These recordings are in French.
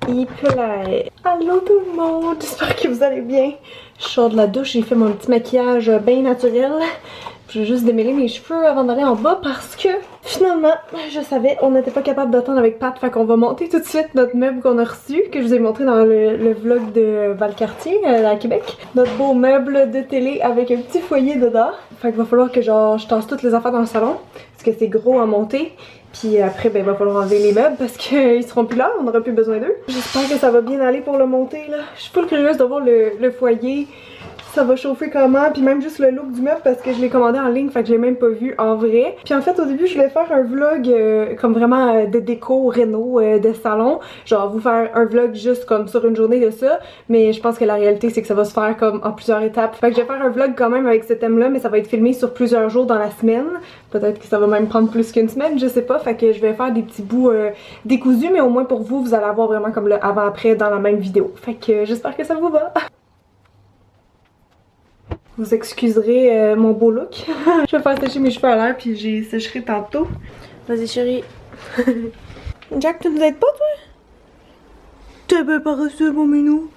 Il plaît. Allô tout le monde, j'espère que vous allez bien. Je sors de la douche, j'ai fait mon petit maquillage bien naturel. Je vais juste démêler mes cheveux avant d'aller en bas parce que finalement, je savais, on n'était pas capable d'attendre avec Pat, fait qu'on va monter tout de suite notre meuble qu'on a reçu, que je vous ai montré dans le vlog de Valcartier à Québec. Notre beau meuble de télé avec un petit foyer dedans. Fait qu'il va falloir que genre je tasse toutes les affaires dans le salon parce que c'est gros à monter. Puis après, ben, il va falloir enlever les meubles parce qu'ils seront plus là, on n'aura plus besoin d'eux. J'espère que ça va bien aller pour le monter là. Je suis full curieuse de voir le foyer. Ça va chauffer comment, puis même juste le look du meuble parce que je l'ai commandé en ligne, fait que je l'ai même pas vu en vrai. Puis en fait au début je voulais faire un vlog comme vraiment de déco, réno, de salon, genre vous faire un vlog juste comme sur une journée de ça, mais je pense que la réalité c'est que ça va se faire comme en plusieurs étapes. Fait que je vais faire un vlog quand même avec ce thème là, mais ça va être filmé sur plusieurs jours dans la semaine. Peut-être que ça va même prendre plus qu'une semaine, je sais pas, fait que je vais faire des petits bouts décousus, mais au moins pour vous, vous allez avoir vraiment comme le avant-après dans la même vidéo. Fait que j'espère que ça vous va. Vous excuserez mon beau look. Je vais faire sécher mes cheveux à l'air puis j'y sécherai tantôt. Vas-y chérie. Jack, tu nous aides pas toi? T'es bien paresseux mon minou.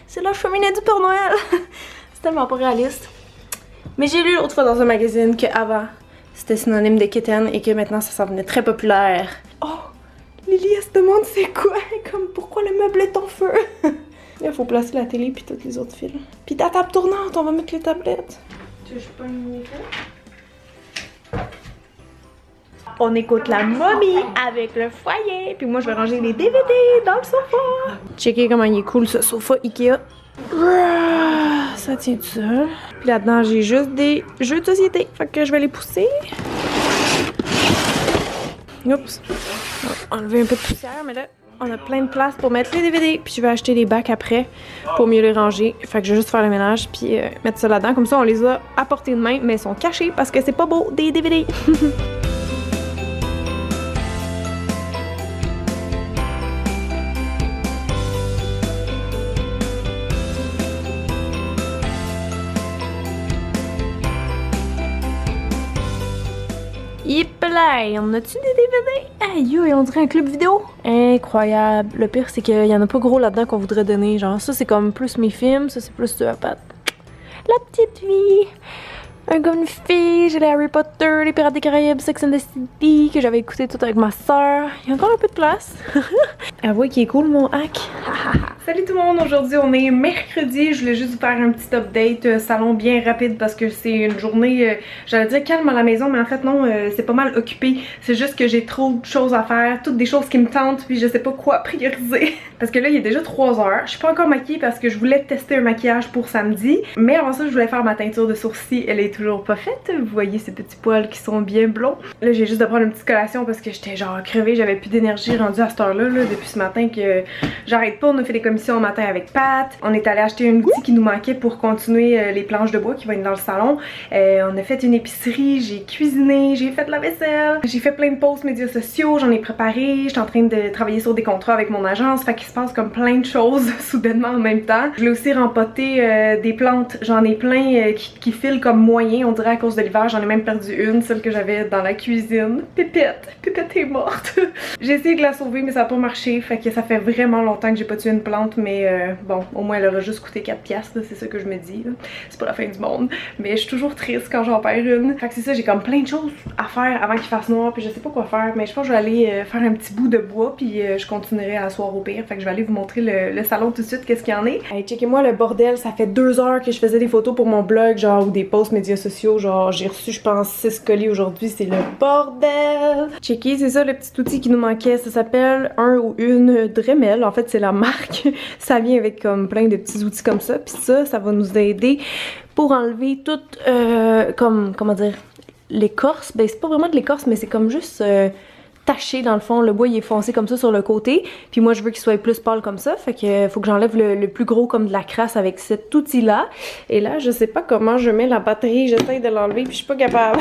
C'est la cheminée du Père Noël. C'est tellement pas réaliste. Mais j'ai lu l'autre fois dans un magazine qu'avant c'était synonyme de kitten et que maintenant ça s'en venait très populaire. Oh, Lily, elle se demande c'est quoi, comme pourquoi le meuble est en feu. Il faut placer la télé puis toutes les autres fils. Puis ta table tournante, on va mettre les tablettes. Tu veux que je prenne le micro? On écoute la momie avec le foyer. Puis moi, je vais ranger les DVD dans le sofa. Checkez comment il est cool ce sofa Ikea. Ça tient tout seul. Puis là-dedans, j'ai juste des jeux de société. Fait que je vais les pousser. Oups. On va enlever un peu de poussière, mais là, on a plein de place pour mettre les DVD. Puis je vais acheter des bacs après pour mieux les ranger. Fait que je vais juste faire le ménage puis mettre ça là-dedans. Comme ça, on les a à portée de main, mais ils sont cachés parce que c'est pas beau des DVD. Yippee! On a-tu des DVD? Aïe, on dirait un club vidéo! Incroyable! Le pire, c'est qu'il y en a pas gros là-dedans qu'on voudrait donner. Genre, ça, c'est comme plus mes films, ça, c'est plus de la patte. La petite vie! Un gars, une fille, j'ai les Harry Potter, les Pirates des Caraïbes, Sex and the City, que j'avais écouté tout avec ma soeur. Il y a encore un peu de place. Avouez qu'il est cool, mon hack. Salut tout le monde, aujourd'hui on est mercredi. Je voulais juste vous faire un petit update salon bien rapide parce que c'est une journée, j'allais dire calme à la maison, mais en fait non, c'est pas mal occupé. C'est juste que j'ai trop de choses à faire, toutes des choses qui me tentent, puis je sais pas quoi prioriser. Parce que là il est déjà 3 heures, je suis pas encore maquillée parce que je voulais tester un maquillage pour samedi. Mais avant ça je voulais faire ma teinture de sourcils, elle est toujours pas faite. Vous voyez ces petits poils qui sont bien blonds. Là j'ai juste de prendre une petite collation parce que j'étais genre crevée, j'avais plus d'énergie rendue à cette heure-là depuis ce matin que j'arrête pas. On a fait des commissions au matin avec Pat. On est allé acheter un outil qui nous manquait pour continuer les planches de bois qui vont être dans le salon. On a fait une épicerie, j'ai cuisiné, j'ai fait de la vaisselle, j'ai fait plein de posts médias sociaux, j'en ai préparé, j'étais en train de travailler sur des contrats avec mon agence, fait qu'il se passe comme plein de choses soudainement en même temps. Je voulais aussi rempoter des plantes, j'en ai plein qui filent comme moyen, on dirait à cause de l'hiver, j'en ai même perdu une, celle que j'avais dans la cuisine. Pépette est morte. J'ai essayé de la sauver mais ça a pas marché, fait que ça fait vraiment longtemps que j'ai pas tué une plante, mais bon, au moins elle aura juste coûté 4$, c'est ça que je me dis. C'est pas la fin du monde, mais je suis toujours triste quand j'en perds une. Fait que c'est ça, j'ai comme plein de choses à faire avant qu'il fasse noir, puis je sais pas quoi faire, mais je pense que je vais aller faire un petit bout de bois, puis je continuerai à soir au pire. Fait que je vais aller vous montrer le salon tout de suite, qu'est-ce qu'il y en est. Hey, checkez-moi le bordel, ça fait 2 heures que je faisais des photos pour mon blog, genre, ou des posts médias sociaux, genre, j'ai reçu, je pense, 6 colis aujourd'hui, c'est le bordel. Checkez, c'est ça le petit outil qui nous manquait, ça s'appelle un ou une Dremel, en fait c'est la marque. Ça vient avec comme plein de petits outils comme ça, puis ça va nous aider pour enlever tout, comment dire, l'écorce. Ben c'est pas vraiment de l'écorce, mais c'est comme juste taché dans le fond. Le bois il est foncé comme ça sur le côté. Puis moi je veux qu'il soit plus pâle comme ça. Fait que faut que j'enlève le plus gros comme de la crasse avec cet outil-là. Et là je sais pas comment je mets la batterie. J'essaye de l'enlever puis je suis pas capable.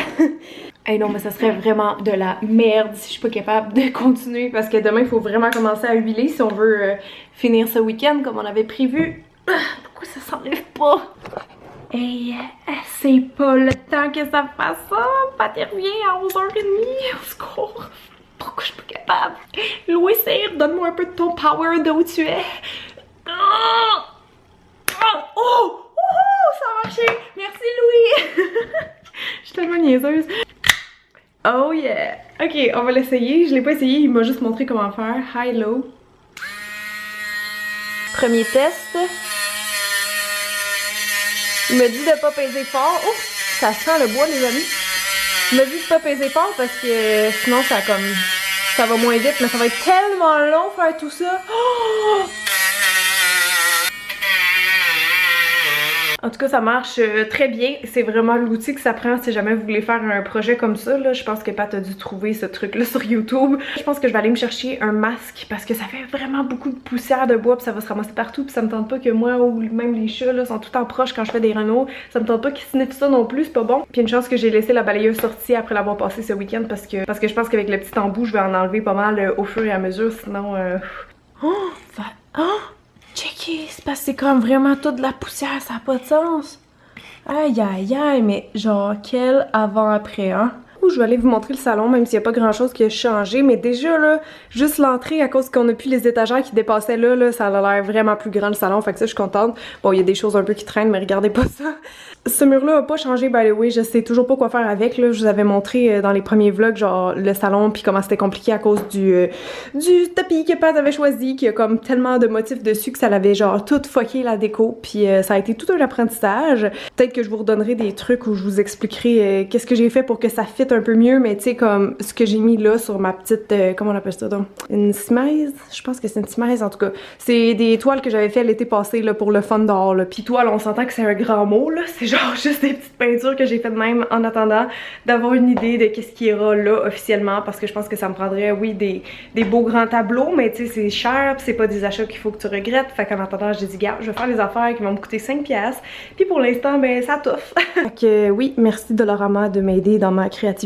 Hey non mais ça serait vraiment de la merde si je suis pas capable de continuer. Parce que demain il faut vraiment commencer à huiler si on veut finir ce week-end comme on avait prévu. Pourquoi ça s'enlève pas? Hey, c'est pas le temps que ça fasse ça. Patty revient à 11h30. Au secours. Pourquoi je suis pas capable? Louis Cyr, donne-moi un peu de ton power d'où tu es. Oh! Ça a marché! Merci Louis! Je suis tellement niaiseuse. Oh yeah! Ok, on va l'essayer. Je l'ai pas essayé, il m'a juste montré comment faire. High-low. Premier test. Il m'a dit de pas peser fort. Oh! Ça sent le bois les amis. Il m'a dit de pas peser fort parce que sinon ça comme... ça va moins vite, mais ça va être tellement long faire tout ça. Oh! En tout cas, ça marche très bien. C'est vraiment l'outil que ça prend si jamais vous voulez faire un projet comme ça. Là. Je pense que Pat a dû trouver ce truc-là sur YouTube. Je pense que je vais aller me chercher un masque parce que ça fait vraiment beaucoup de poussière de bois puis ça va se ramasser partout puis ça me tente pas que moi ou même les chats là, sont tout en proche quand je fais des rénaux. Ça me tente pas qu'ils sniffent ça non plus, c'est pas bon. Puis une chance que j'ai laissé la balayeuse sortie après l'avoir passée ce week-end parce que je pense qu'avec le petit embout, je vais en enlever pas mal au fur et à mesure. Sinon... Oh! Ça... Oh! Checky, c'est parce que c'est comme vraiment toute de la poussière, ça n'a pas de sens. Aïe aïe aïe, mais genre quel avant-après, hein? Je vais aller vous montrer le salon, même s'il n'y a pas grand chose qui a changé, mais déjà là, juste l'entrée, à cause qu'on a plus les étagères qui dépassaient là, ça a l'air vraiment plus grand le salon, fait que ça je suis contente. Bon, il y a des choses un peu qui traînent, mais regardez pas ça. Ce mur-là a pas changé, by the way, je sais toujours pas quoi faire avec, là. Je vous avais montré dans les premiers vlogs, genre le salon, puis comment c'était compliqué à cause du tapis que Pat avait choisi, qui a comme tellement de motifs dessus que ça l'avait genre tout fucké la déco, puis ça a été tout un apprentissage. Peut-être que je vous redonnerai des trucs où je vous expliquerai qu'est-ce que j'ai fait pour que ça fitte un peu mieux, mais tu sais comme ce que j'ai mis là sur ma petite, comment on appelle ça donc? Une cimaise? Je pense que c'est une cimaise en tout cas. C'est des toiles que j'avais fait l'été passé là pour le fun dehors là. Puis toile, on s'entend que c'est un grand mot là, c'est genre juste des petites peintures que j'ai faites même en attendant d'avoir une idée de qu'est-ce qui ira là officiellement parce que je pense que ça me prendrait, oui, des beaux grands tableaux, mais tu sais c'est cher pis c'est pas des achats qu'il faut que tu regrettes. Fait qu'en attendant, j'ai dit, gars, je vais faire les affaires qui vont me coûter 5$. Puis pour l'instant, ben ça touffe. Fait que oui, merci Dollarama de m'aider dans ma créativité.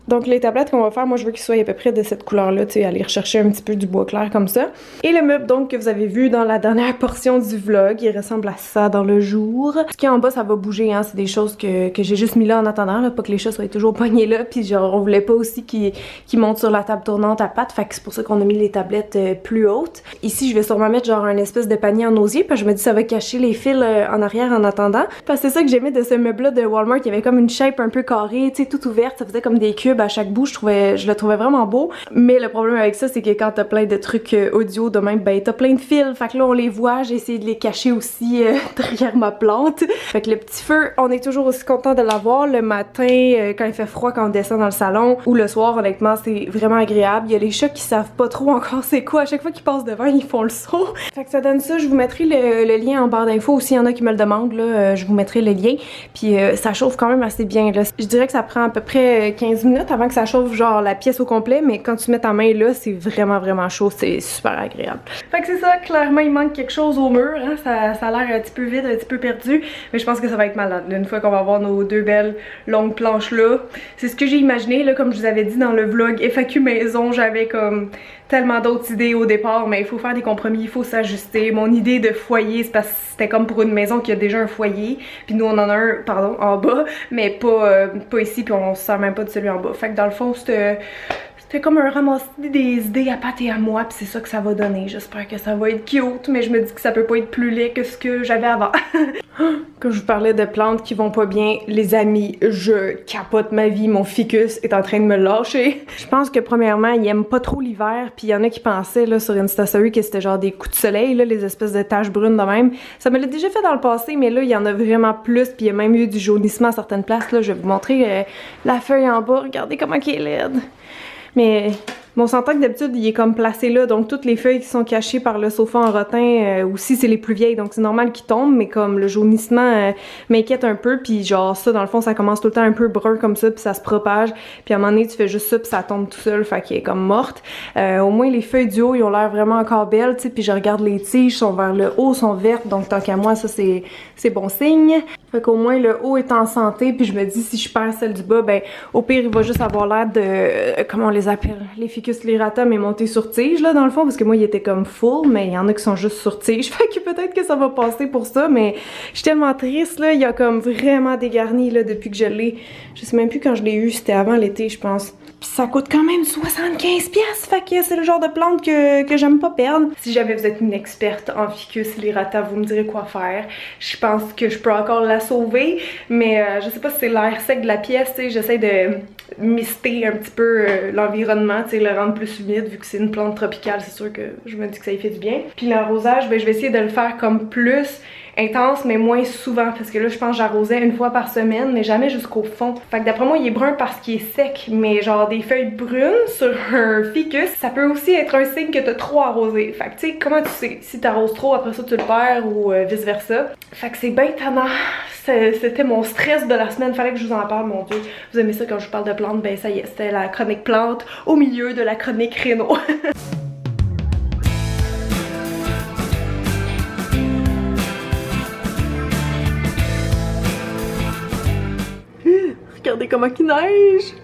Donc les tablettes qu'on va faire, moi je veux qu'ils soient à peu près de cette couleur-là, tu sais, aller rechercher un petit peu du bois clair comme ça. Et le meuble donc que vous avez vu dans la dernière portion du vlog, il ressemble à ça dans le jour. Ce qui est en bas, ça va bouger, hein, c'est des choses que j'ai juste mis là en attendant, là, pas que les chats soient toujours pognés là, puis genre on voulait pas aussi qu'ils montent sur la table tournante à pattes, fait que c'est pour ça qu'on a mis les tablettes plus hautes. Ici, je vais sûrement mettre genre un espèce de panier en osier, parce que je me dis ça va cacher les fils en arrière en attendant. Parce que c'est ça que j'aimais de ce meuble-là de Walmart, il y avait comme une shape un peu carrée, tu sais, toute ouverte, ça faisait comme des cubes à chaque bout, je le trouvais vraiment beau. Mais le problème avec ça, c'est que quand t'as plein de trucs audio de même, ben t'as plein de fils, fait que là on les voit, j'ai essayé de les cacher aussi derrière ma plante. Fait que le petit feu, on est toujours aussi content de l'avoir le matin, quand il fait froid, quand on descend dans le salon, ou le soir, honnêtement, c'est vraiment agréable. Il y a les chats qui savent pas trop encore c'est quoi, à chaque fois qu'ils passent devant, ils font le saut. Fait que ça donne ça, je vous mettrai le lien en barre d'infos aussi, il y en a qui me le demandent, là, je vous mettrai le lien. Puis ça chauffe quand même assez bien, là. Je dirais que ça prend à peu près 15 minutes avant que ça chauffe genre la pièce au complet, mais quand tu mets ta main là, c'est vraiment chaud, c'est super agréable. Fait que c'est ça, clairement il manque quelque chose au mur, hein? Ça a l'air un petit peu vide, un petit peu perdu, mais je pense que ça va être malade, là, une fois qu'on va avoir nos deux belles longues planches là. C'est ce que j'ai imaginé, là, comme je vous avais dit dans le vlog FAQ maison, j'avais comme tellement d'autres idées au départ, mais il faut faire des compromis, il faut s'ajuster. Mon idée de foyer, c'est parce que c'était comme pour une maison qui a déjà un foyer, puis nous on en a un, pardon, en bas, mais pas ici, puis on se sert même pas de celui en bas. Fait que dans le fond, c'était comme un ramassis des idées à Pat et à moi, puis c'est ça que ça va donner. J'espère que ça va être cute, mais je me dis que ça peut pas être plus laid que ce que j'avais avant. Quand je vous parlais de plantes qui vont pas bien, les amis, je capote ma vie. Mon ficus est en train de me lâcher. Je pense que premièrement, il aime pas trop l'hiver, puis il y en a qui pensaient là sur Insta Story que c'était genre des coups de soleil, là, les espèces de taches brunes de même. Ça me l'a déjà fait dans le passé, mais là, il y en a vraiment plus, puis il y a même eu du jaunissement à certaines places. Là, je vais vous montrer la feuille en bas. Regardez comment elle est laide. Mais Bon, on s'entend que d'habitude, il est comme placé là, donc toutes les feuilles qui sont cachées par le sofa en rotin, aussi c'est les plus vieilles, donc c'est normal qu'ils tombent, mais comme le jaunissement m'inquiète un peu, puis genre ça, dans le fond, ça commence tout le temps un peu brun comme ça, puis ça se propage, puis à un moment donné, tu fais juste ça, puis ça tombe tout seul, fait qu'il est comme morte. Au moins, les feuilles du haut, ils ont l'air vraiment encore belles, tu sais, puis je regarde les tiges, sont vers le haut, sont vertes, donc tant qu'à moi, ça c'est bon signe. Fait qu'au moins, le haut est en santé, puis je me dis, si je perds celle du bas, ben au pire, il va juste avoir l'air de, comment on les appelle, les ficus lyrata, mais montés sur tige, là, dans le fond, parce que moi, il était comme full, mais il y en a qui sont juste sur tige, fait que peut-être que ça va passer pour ça, mais je suis tellement triste, là, il y a comme vraiment dégarni, là, depuis que je l'ai. Je sais même plus quand je l'ai eu, c'était avant l'été, je pense. Pis ça coûte quand même 75$, fait que c'est le genre de plante que j'aime pas perdre. Si jamais vous êtes une experte en ficus lyrata, vous me direz quoi faire. Je pense que je peux encore la sauver, mais je sais pas si c'est l'air sec de la pièce, tu sais, j'essaie de mister un petit peu l'environnement, tu sais, le rendre plus humide vu que c'est une plante tropicale, c'est sûr que je me dis que ça y fait du bien. Puis l'arrosage, ben je vais essayer de le faire comme plus intense mais moins souvent parce que là je pense que j'arrosais une fois par semaine mais jamais jusqu'au fond. Fait que d'après moi il est brun parce qu'il est sec, mais genre des feuilles brunes sur un ficus, ça peut aussi être un signe que t'as trop arrosé. Fait que tu sais, comment tu sais si t'arroses trop après ça tu le perds ou vice versa. Fait que c'est bien tannant. C'était mon stress de la semaine, fallait que je vous en parle, mon dieu. Vous aimez ça quand je vous parle de plantes? Ben ça y est, c'était la chronique plante au milieu de la chronique réno. Regardez comment il neige!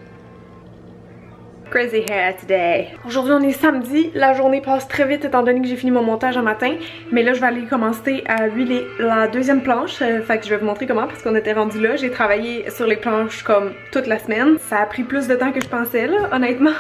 Crazy hair today. Aujourd'hui on est samedi, la journée passe très vite étant donné que j'ai fini mon montage un matin, mais là je vais aller commencer à huiler la deuxième planche, fait que je vais vous montrer comment parce qu'on était rendu là. J'ai travaillé sur les planches comme toute la semaine, ça a pris plus de temps que je pensais là, honnêtement,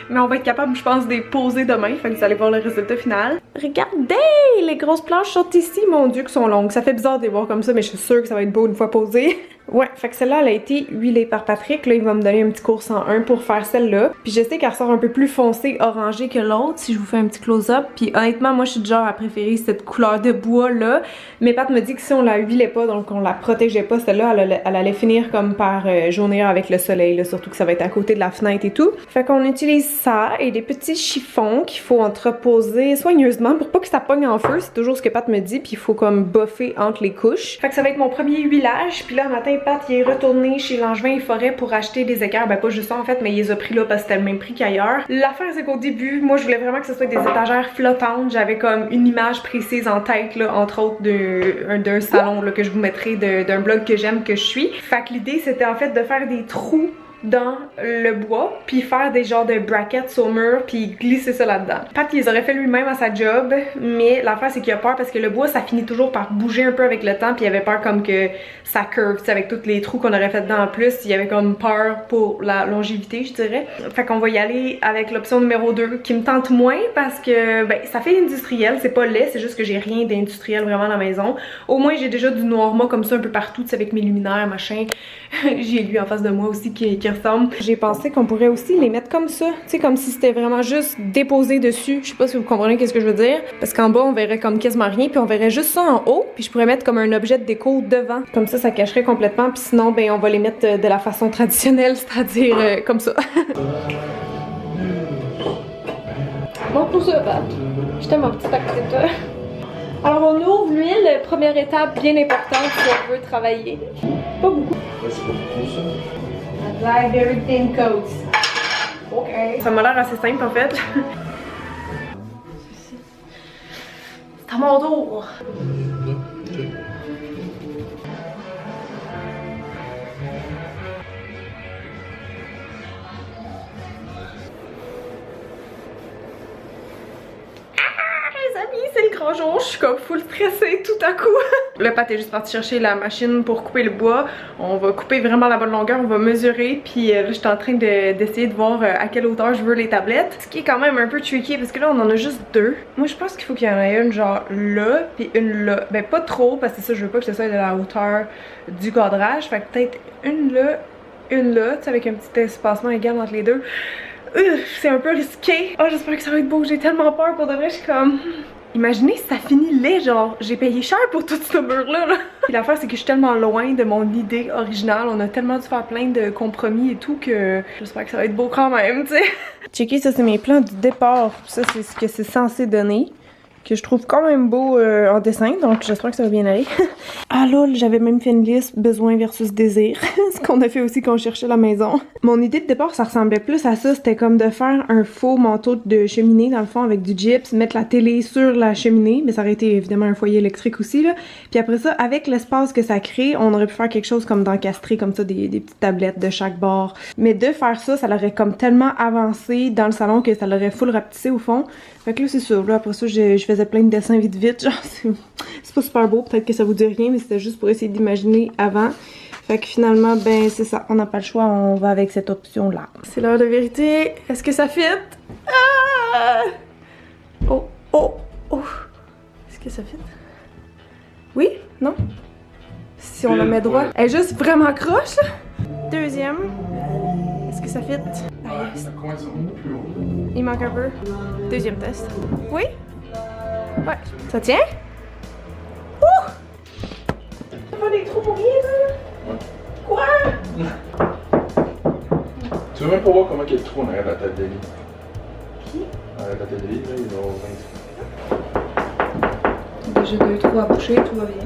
mais on va être capable je pense de les poser demain, fait que vous allez voir le résultat final. Regardez! Les grosses planches sont ici, mon dieu que sont longues, ça fait bizarre de les voir comme ça mais je suis sûre que ça va être beau une fois posé. Ouais, fait que celle-là elle a été huilée par Patrick, là il va me donner un petit cours 101 pour faire celle-là, puis je sais qu'elle ressort un peu plus foncée, orangée que l'autre, si je vous fais un petit close-up. Puis honnêtement, moi je suis du genre à préférer cette couleur de bois là. Mais Pat me dit que si on la huilait pas, donc on la protégeait pas, celle-là, elle allait finir comme par jaunir avec le soleil, là, surtout que ça va être à côté de la fenêtre et tout. Fait qu'on utilise ça et des petits chiffons qu'il faut entreposer soigneusement pour pas que ça pogne en feu, c'est toujours ce que Pat me dit, puis il faut comme buffer entre les couches. Fait que ça va être mon premier huilage, puis là matin Pat il est retourné chez Langevin et Forêt pour acheter des équerres, ben pas juste ça en fait, mais il les a pris là parce que c'était le même prix qu'ailleurs. L'affaire c'est qu'au début, moi je voulais vraiment que ce soit des étagères flottantes, j'avais comme une image précise en tête là, entre autres d'un salon là, que je vous mettrai d'un blog que j'aime que je suis. Fait que l'idée c'était en fait de faire des trous dans le bois, puis faire des genres de brackets au mur, puis glisser ça là-dedans. Pat il les aurait fait lui-même à sa job, mais l'affaire c'est qu'il a peur parce que le bois ça finit toujours par bouger un peu avec le temps, puis il avait peur comme que ça curve, tu sais, avec tous les trous qu'on aurait fait dedans en plus, il avait comme peur pour la longévité je dirais. Fait qu'on va y aller avec l'option numéro 2 qui me tente moins parce que ben ça fait industriel, c'est pas laid, c'est juste que j'ai rien d'industriel vraiment à la maison. Au moins j'ai déjà du noir mat comme ça un peu partout, tu sais, avec mes luminaires machin. J'ai lui en face de moi aussi qui ressemble. J'ai pensé qu'on pourrait aussi les mettre comme ça, tu sais, comme si c'était vraiment juste déposé dessus. Je sais pas si vous comprenez qu'est-ce que je veux dire, parce qu'en bas on verrait comme quasiment rien, puis on verrait juste ça en haut, puis je pourrais mettre comme un objet de déco devant. Comme ça cacherait complètement, puis sinon ben on va les mettre de la façon traditionnelle, c'est-à-dire comme ça. Bon pour ça, Pat. Je t'aime mon petit paquet de toi. Alors on ouvre l'huile, première étape bien importante si on veut travailler. Pas beaucoup. Ouais, c'est pas beaucoup ça. Apply very thin coats. Ok. Ça m'a l'air assez simple en fait. C'est à mon tour. C'est le grand jour, je suis comme full stressée tout à coup. Le Pat est juste parti chercher la machine pour couper le bois. On va couper vraiment la bonne longueur, on va mesurer. Puis là je suis en train d'essayer de voir à quelle hauteur je veux les tablettes. Ce qui est quand même un peu tricky parce que là on en a juste deux. Moi je pense qu'il faut qu'il y en ait une genre là puis une là. Ben pas trop parce que ça je veux pas que ce soit de la hauteur du cadrage. Fait que peut-être une là, tu sais, avec un petit espacement égal entre les deux. C'est un peu risqué. Oh j'espère que ça va être beau, j'ai tellement peur pour de vrai, je suis comme... Imaginez si ça finit laid, genre, j'ai payé cher pour tout ce mur-là. Là. Puis l'affaire, c'est que je suis tellement loin de mon idée originale. On a tellement dû faire plein de compromis et tout que j'espère que ça va être beau quand même, tu sais. Checkez, ça, c'est mes plans du départ. Ça, c'est ce que c'est censé donner. Que je trouve quand même beau en dessin, donc j'espère que ça va bien aller. Ah lol, j'avais même fait une liste besoin versus désir, ce qu'on a fait aussi quand on cherchait la maison. Mon idée de départ, ça ressemblait plus à ça, c'était comme de faire un faux manteau de cheminée dans le fond avec du gyps, mettre la télé sur la cheminée, mais ça aurait été évidemment un foyer électrique aussi là. Puis après ça, avec l'espace que ça crée, on aurait pu faire quelque chose comme d'encastrer comme ça des petites tablettes de chaque bord. Mais de faire ça, ça l'aurait comme tellement avancé dans le salon que ça l'aurait full rapetissé au fond. Fait que là c'est sûr, là après ça je faisais plein de dessins vite, genre c'est pas super beau, peut-être que ça vous dit rien, mais c'était juste pour essayer d'imaginer avant. Fait que finalement, ben c'est ça, on n'a pas le choix, on va avec cette option-là. C'est l'heure de vérité, est-ce que ça fit? Ah! Oh, oh, oh! Est-ce que ça fit? Oui? Non? Si on le met droit. Elle est juste vraiment croche, là! Deuxième. Est-ce que ça fit? Ah yes. Il manque un peu. Deuxième test. Oui? Ouais. Ça tient? Ouh! Pas des trous pour rien, là? Quoi? Tu veux même pas voir comment il y a le trou en arrière de la tête de lit? Qui? En arrière de la tête de lit, là, il va avoir 20. Déjà 2 trous à boucher, tout va bien.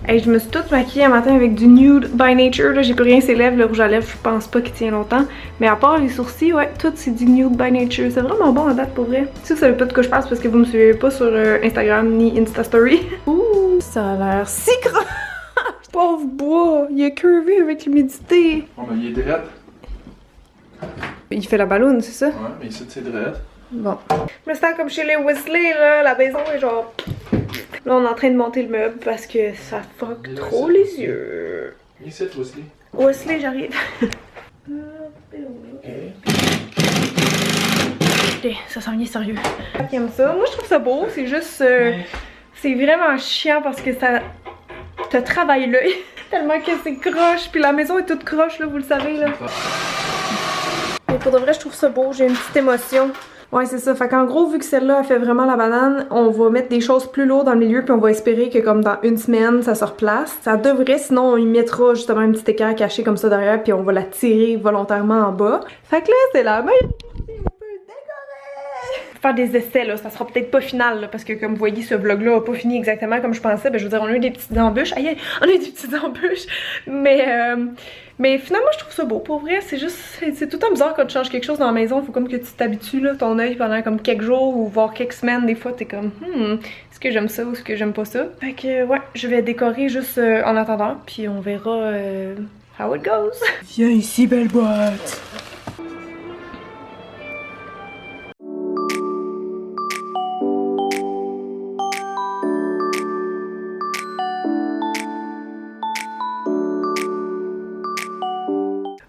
Hey, je me suis toute maquillée un matin avec du Nude by Nature, là, j'ai plus rien sur les lèvres, le rouge à lèvres, je pense pas qu'il tient longtemps. Mais à part les sourcils, ouais, tout c'est du Nude by Nature, c'est vraiment bon à date pour vrai. Si vous savez pas de quoi je parle, parce que vous me suivez pas sur Instagram ni Insta Story. Ouh, ça a l'air si gras! Pauvre bois, il est curvé avec l'humidité. Oh, mais il est drette. Il fait la balloune, c'est ça? Ouais, mais ici c'est drette. Bon. Je me sens comme chez les Weasley, là, la maison est genre... Là, on est en train de monter le meuble parce que ça fuck trop les yeux. Ici, Wesley. Wesley, j'arrive. Ok, ça s'en vient sérieux. Qui aime ça? Moi, je trouve ça beau, c'est juste... c'est vraiment chiant parce que ça te travaille l'œil. Tellement que c'est croche, puis la maison est toute croche, là, vous le savez, là. Mais pour de vrai, je trouve ça beau, j'ai une petite émotion. Ouais, c'est ça. Fait qu'en gros, vu que celle-là a fait vraiment la banane, on va mettre des choses plus lourdes dans le milieu, puis on va espérer que comme dans une semaine, ça se replace. Ça devrait, sinon on y mettra justement un petit équerre caché comme ça derrière, puis on va la tirer volontairement en bas. Fait que là, c'est la meilleure partie, on peut décorer! Faire des essais, là, ça sera peut-être pas final, là, parce que comme vous voyez, ce vlog-là a pas fini exactement comme je pensais. Ben, je veux dire, on a eu des petites embûches. Aïe, on a eu des petites embûches. Mais finalement, je trouve ça beau. Pour vrai, c'est juste... C'est tout le temps bizarre quand tu changes quelque chose dans la maison. Faut comme que tu t'habitues, là, ton œil pendant comme quelques jours ou voire quelques semaines. Des fois, t'es comme, est-ce que j'aime ça ou est-ce que j'aime pas ça? Fait que, ouais, je vais décorer juste en attendant. Puis on verra how it goes. Viens ici, belle boîte!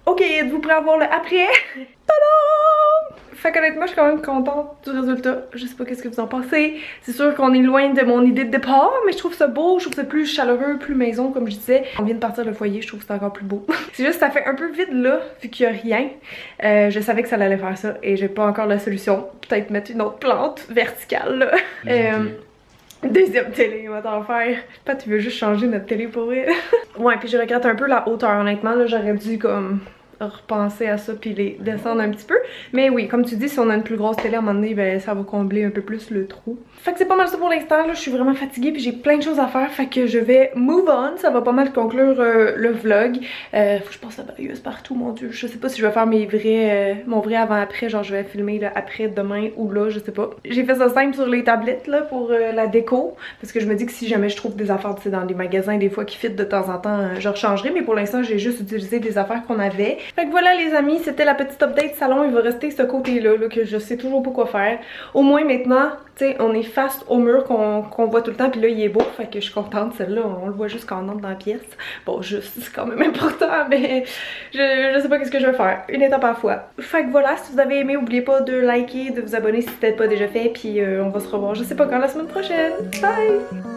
Ok, êtes-vous prêts à voir le après? Tadam! Fait qu'honnêtement, je suis quand même contente du résultat. Je sais pas qu'est-ce que vous en pensez. C'est sûr qu'on est loin de mon idée de départ, mais je trouve ça beau, je trouve ça plus chaleureux, plus maison, comme je disais. On vient de partir le foyer, je trouve que c'est encore plus beau. C'est juste que ça fait un peu vide là, vu qu'il y a rien. Je savais que ça allait faire ça et j'ai pas encore la solution. Peut-être mettre une autre plante verticale là. Deuxième télé, on va t'en faire. Pas, tu veux juste changer notre télé pour elle. Ouais, puis je regrette un peu la hauteur, honnêtement. Là, j'aurais dû comme repenser à ça puis les descendre un petit peu. Mais oui, comme tu dis, si on a une plus grosse télé à un moment donné, ben ça va combler un peu plus le trou. Fait que c'est pas mal ça pour l'instant, là. Je suis vraiment fatiguée puis j'ai plein de choses à faire. Fait que je vais move on. Ça va pas mal conclure le vlog. Faut que je passe la balayeuse partout, mon dieu. Je sais pas si je vais faire mes vrais, mon vrai avant-après. Genre je vais filmer là, après, demain ou là, je sais pas. J'ai fait ça simple sur les tablettes là pour la déco. Parce que je me dis que si jamais je trouve des affaires, tu sais, dans des magasins des fois qui fit de temps en temps, je rechangerai. Mais pour l'instant, j'ai juste utilisé des affaires qu'on avait. Fait que voilà les amis, c'était la petite update salon. Il va rester ce côté-là là, que je sais toujours pas quoi faire. Au moins maintenant, tu sais, on est face au mur qu'on voit tout le temps. Puis là, il est beau. Fait que je suis contente. Celle-là, on le voit juste quand on entre dans la pièce. Bon, juste, c'est quand même important. Mais je sais pas qu'est-ce que je vais faire. Une étape à la fois. Fait que voilà, si vous avez aimé, n'oubliez pas de liker, de vous abonner si c'était pas déjà fait. Puis on va se revoir, je sais pas quand, la semaine prochaine. Bye!